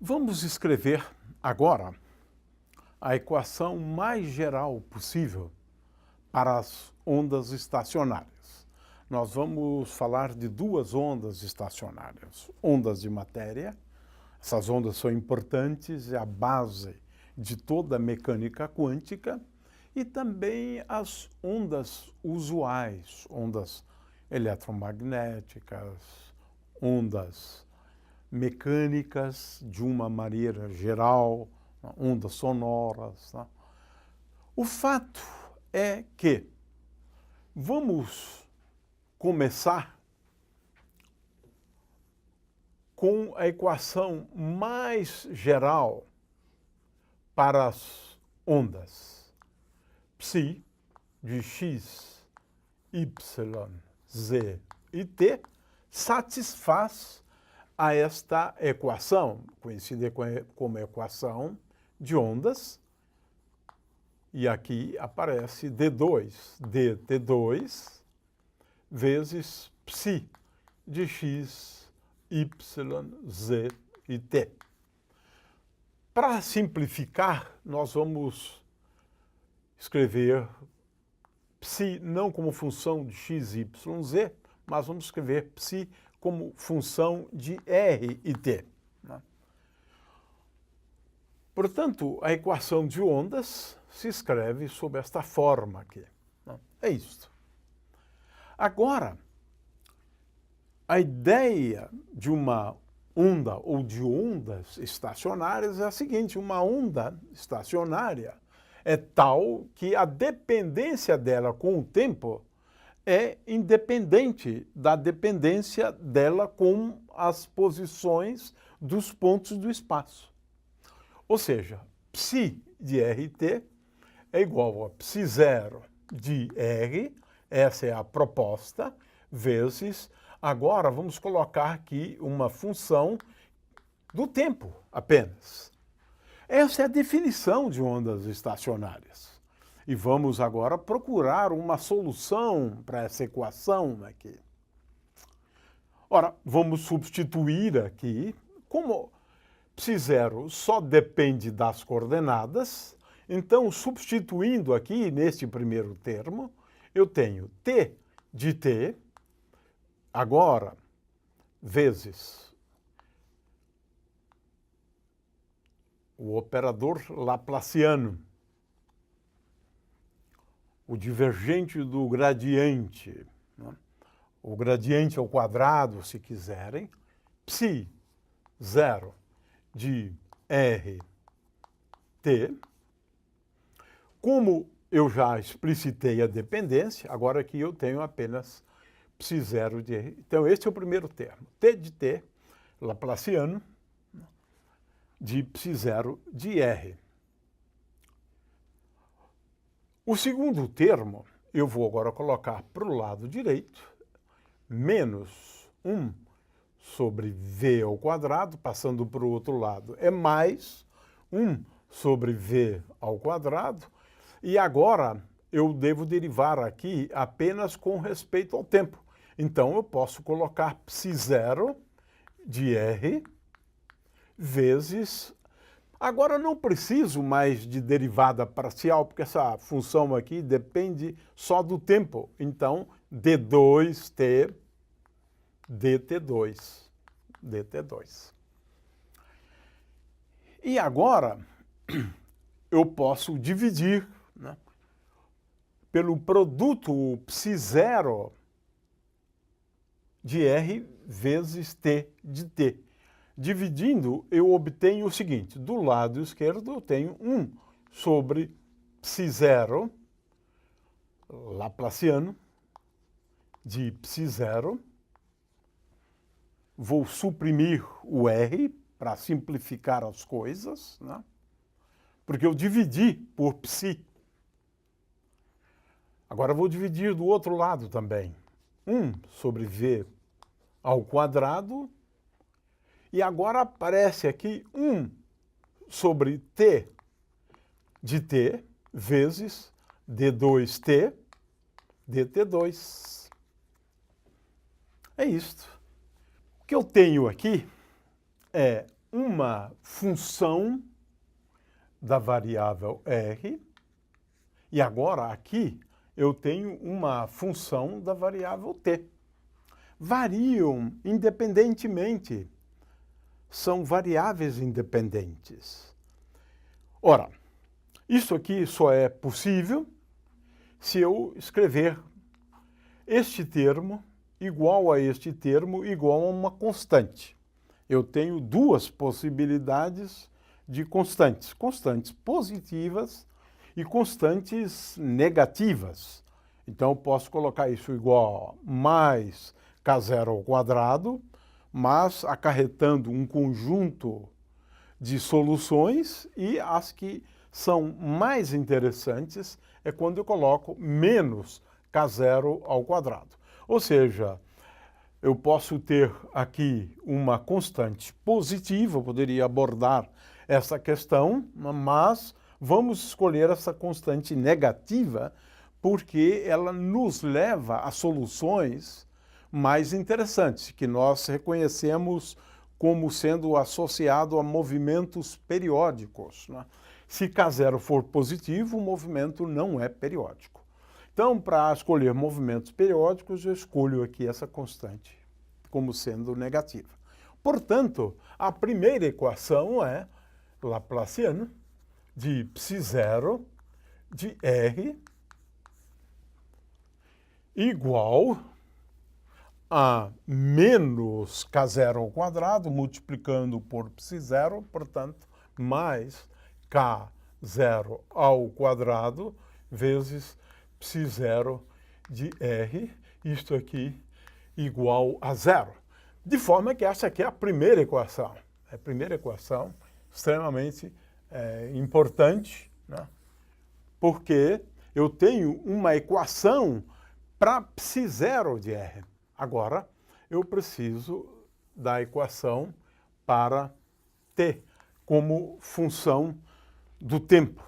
Vamos escrever agora a equação mais geral possível para as ondas estacionárias. Nós vamos falar de duas ondas estacionárias, ondas de matéria. Essas ondas são importantes, é a base de toda a mecânica quântica, e também as ondas usuais, ondas eletromagnéticas, ondas mecânicas de uma maneira geral, ondas sonoras. Tá? O fato é que vamos começar com a equação mais geral para as ondas. Psi de x, y, z e t satisfaz a esta equação, conhecida como equação de ondas, e aqui aparece D2, dt2, vezes psi de x, y, z e t. Para simplificar, nós vamos escrever psi não como função de x, y, z, mas vamos escrever psi como função de r e t. Portanto, a equação de ondas se escreve sob esta forma aqui. É isto. Agora, a ideia de uma onda ou de ondas estacionárias é a seguinte: uma onda estacionária é tal que a dependência dela com o tempo é independente da dependência dela com as posições dos pontos do espaço. Ou seja, psi de RT é igual a psi0 de R, essa é a proposta, vezes, agora vamos colocar aqui uma função do tempo apenas. Essa é a definição de ondas estacionárias. E vamos agora procurar uma solução para essa equação aqui. Ora, vamos substituir aqui, como psi0 só depende das coordenadas, então, substituindo aqui neste primeiro termo, eu tenho t de t, agora, vezes o operador laplaciano, o divergente do gradiente, né? O gradiente ao quadrado, se quiserem, psi 0 de r t. Como eu já explicitei a dependência, agora aqui eu tenho apenas psi0 de r. Então, este é o primeiro termo, t de t, laplaciano, de psi0 de r. O segundo termo, eu vou agora colocar para o lado direito, menos 1 sobre v ao quadrado, passando para o outro lado, é mais 1 sobre v ao quadrado, e agora eu devo derivar aqui apenas com respeito ao tempo. Então, eu posso colocar psi0 de r vezes... Agora não preciso mais de derivada parcial, porque essa função aqui depende só do tempo. Então, d2t dt2. dt2. E agora, eu posso dividir, né, pelo produto psi0 de r vezes t de t. Dividindo, eu obtenho o seguinte: do lado esquerdo eu tenho 1 sobre psi0 laplaciano de psi0. Vou suprimir o r para simplificar as coisas, né? Porque eu dividi por psi. Agora vou dividir do outro lado também. 1 sobre v ao quadrado. E agora aparece aqui 1 sobre t de t vezes d2t dt2. É isto. O que eu tenho aqui é uma função da variável r, e agora aqui eu tenho uma função da variável t. Variam independentemente, são variáveis independentes. Ora, isso aqui só é possível se eu escrever este termo igual a este termo igual a uma constante. Eu tenho duas possibilidades de constantes, constantes positivas e constantes negativas. Então, eu posso colocar isso igual a mais k0 ao quadrado, mas acarretando um conjunto de soluções, e as que são mais interessantes é quando eu coloco menos k0 ao quadrado. Ou seja, eu posso ter aqui uma constante positiva, eu poderia abordar essa questão, mas vamos escolher essa constante negativa porque ela nos leva a soluções mais interessantes, que nós reconhecemos como sendo associado a movimentos periódicos, né? Se k0 for positivo, o movimento não é periódico. Então, para escolher movimentos periódicos, eu escolho aqui essa constante como sendo negativa. Portanto, a primeira equação é laplaciana de ψ0 de r igual a menos k0 ao quadrado, multiplicando por ψ0, portanto, mais k0 ao quadrado vezes ψ0 de r, isto aqui igual a zero. De forma que essa aqui é a primeira equação. É a primeira equação extremamente importante, né? Porque eu tenho uma equação para ψ0 de r. Agora, eu preciso da equação para t, como função do tempo.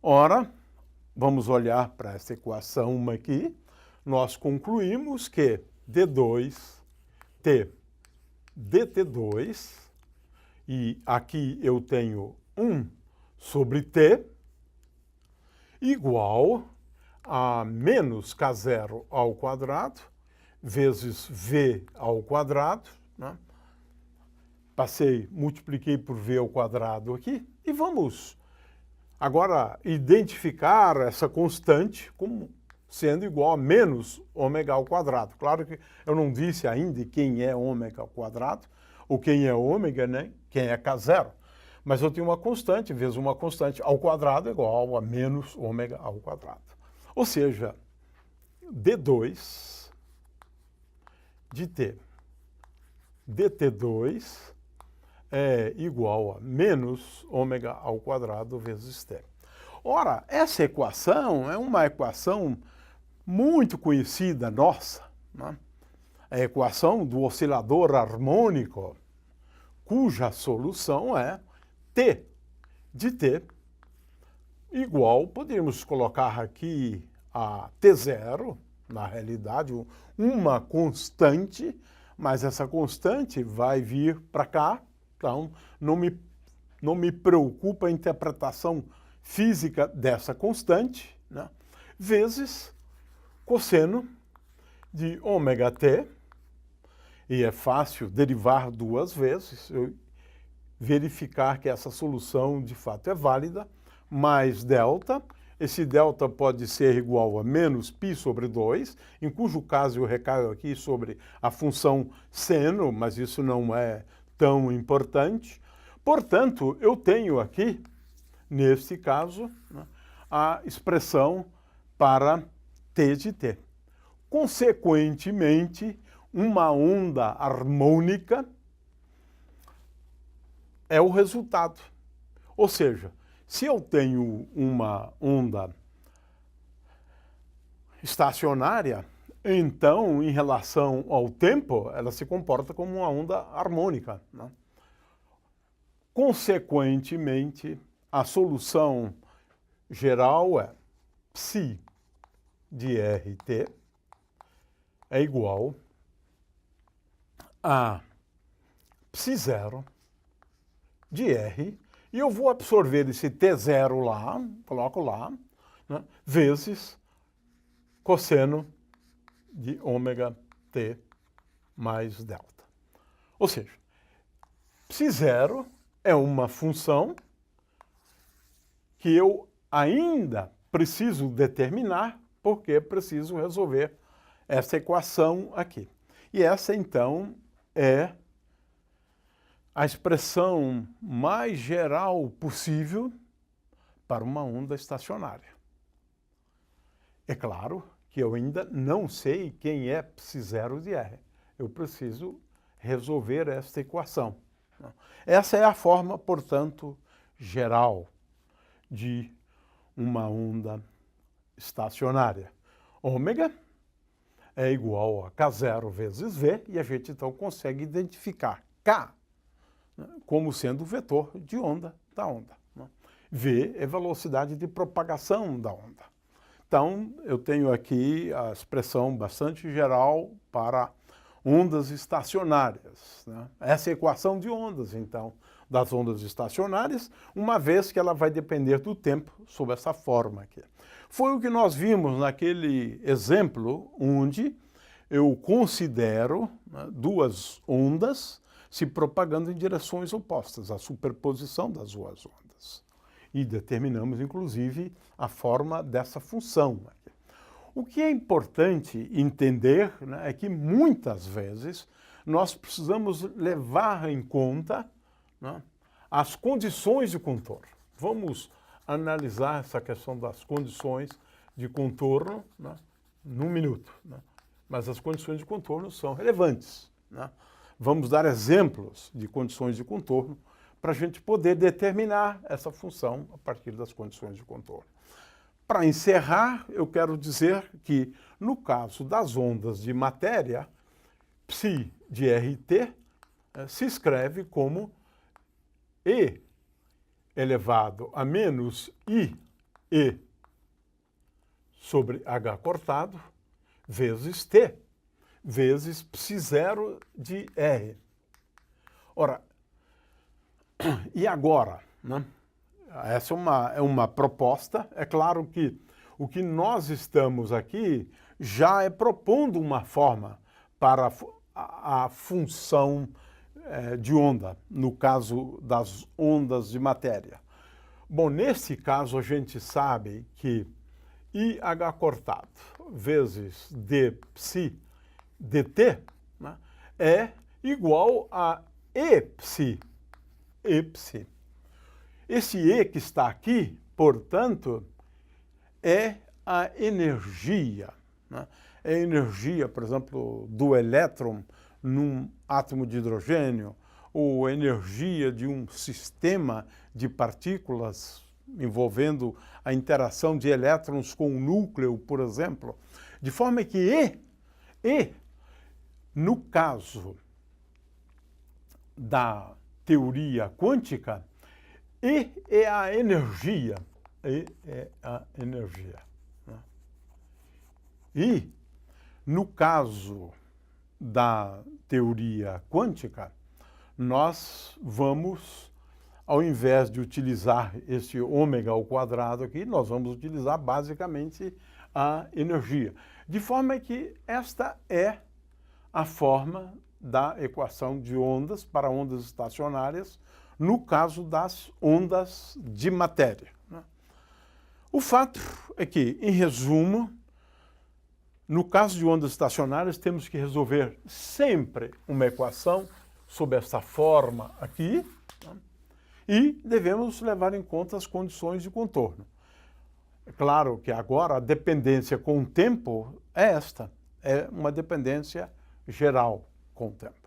Ora, vamos olhar para essa equação aqui. Nós concluímos que d2t dt2, e aqui eu tenho 1 sobre t, igual a menos k0 ao quadrado, vezes v ao quadrado, né? Multipliquei por v ao quadrado aqui, e vamos agora identificar essa constante como sendo igual a menos ômega ao quadrado. Claro que eu não disse ainda quem é ômega ao quadrado, ou quem é ômega, né? Quem é k0. Mas eu tenho uma constante, vezes uma constante ao quadrado é igual a menos ômega ao quadrado. Ou seja, d2 de t dt2 é igual a menos ômega ao quadrado vezes t. Ora, essa equação é uma equação muito conhecida nossa, né? A equação do oscilador harmônico, cuja solução é t de t igual, poderíamos colocar aqui a t0, na realidade, uma constante, mas essa constante vai vir para cá, então não me preocupa a interpretação física dessa constante, né? Vezes cosseno de ômega t, e é fácil derivar duas vezes, eu verificar que essa solução de fato é válida, mais delta. Esse delta pode ser igual a menos π sobre 2, em cujo caso eu recaio aqui sobre a função seno, mas isso não é tão importante. Portanto, eu tenho aqui, neste caso, né, a expressão para t de t. Consequentemente, uma onda harmônica é o resultado. Ou seja, se eu tenho uma onda estacionária, então, em relação ao tempo, ela se comporta como uma onda harmônica, né? Consequentemente, a solução geral é ψ de RT é igual a Ψ0 de R, e eu vou absorver esse T0 lá, coloco lá, né, vezes cosseno de ômega T mais delta. Ou seja, Ψ0 é uma função que eu ainda preciso determinar, porque preciso resolver essa equação aqui. E essa, então, é a expressão mais geral possível para uma onda estacionária. É claro que eu ainda não sei quem é Ψ0 de R. Eu preciso resolver esta equação. Essa é a forma, portanto, geral de uma onda estacionária. Ômega é igual a K0 vezes V, e a gente então consegue identificar K, né, como sendo o vetor de onda da onda. Né? V é velocidade de propagação da onda. Então, eu tenho aqui a expressão bastante geral para ondas estacionárias. Né? Essa é a equação de ondas, então, das ondas estacionárias, uma vez que ela vai depender do tempo sob essa forma aqui. Foi o que nós vimos naquele exemplo onde eu considero, né, duas ondas se propagando em direções opostas, a superposição das duas ondas. E determinamos, inclusive, a forma dessa função. O que é importante entender, né, é que muitas vezes nós precisamos levar em conta, né, as condições de contorno. Vamos analisar essa questão das condições de contorno, né, num minuto. Né? Mas as condições de contorno são relevantes. Né? Vamos dar exemplos de condições de contorno para a gente poder determinar essa função a partir das condições de contorno. Para encerrar, eu quero dizer que, no caso das ondas de matéria, Ψ de RT se escreve como E elevado a menos IE sobre H cortado, vezes T, vezes Ψ0 de R. Ora, e agora, né? Essa é uma proposta. É claro que o que nós estamos aqui já é propondo uma forma para a função de onda, no caso das ondas de matéria. Bom, nesse caso a gente sabe que IH cortado vezes dψ dt, né, é igual a Eψ. Eψ. Esse E que está aqui, portanto, é a energia. Né? É a energia, por exemplo, do elétron num átomo de hidrogênio, ou energia de um sistema de partículas envolvendo a interação de elétrons com o núcleo, por exemplo. De forma que no caso da teoria quântica, E é a energia. E é a energia. Né? E, no caso da teoria quântica, nós vamos, ao invés de utilizar esse ômega ao quadrado aqui, nós vamos utilizar basicamente a energia. De forma que esta é a forma da equação de ondas para ondas estacionárias, no caso das ondas de matéria. O fato é que, em resumo, no caso de ondas estacionárias, temos que resolver sempre uma equação sob essa forma aqui, né? E devemos levar em conta as condições de contorno. É claro que agora a dependência com o tempo é esta, é uma dependência geral com o tempo.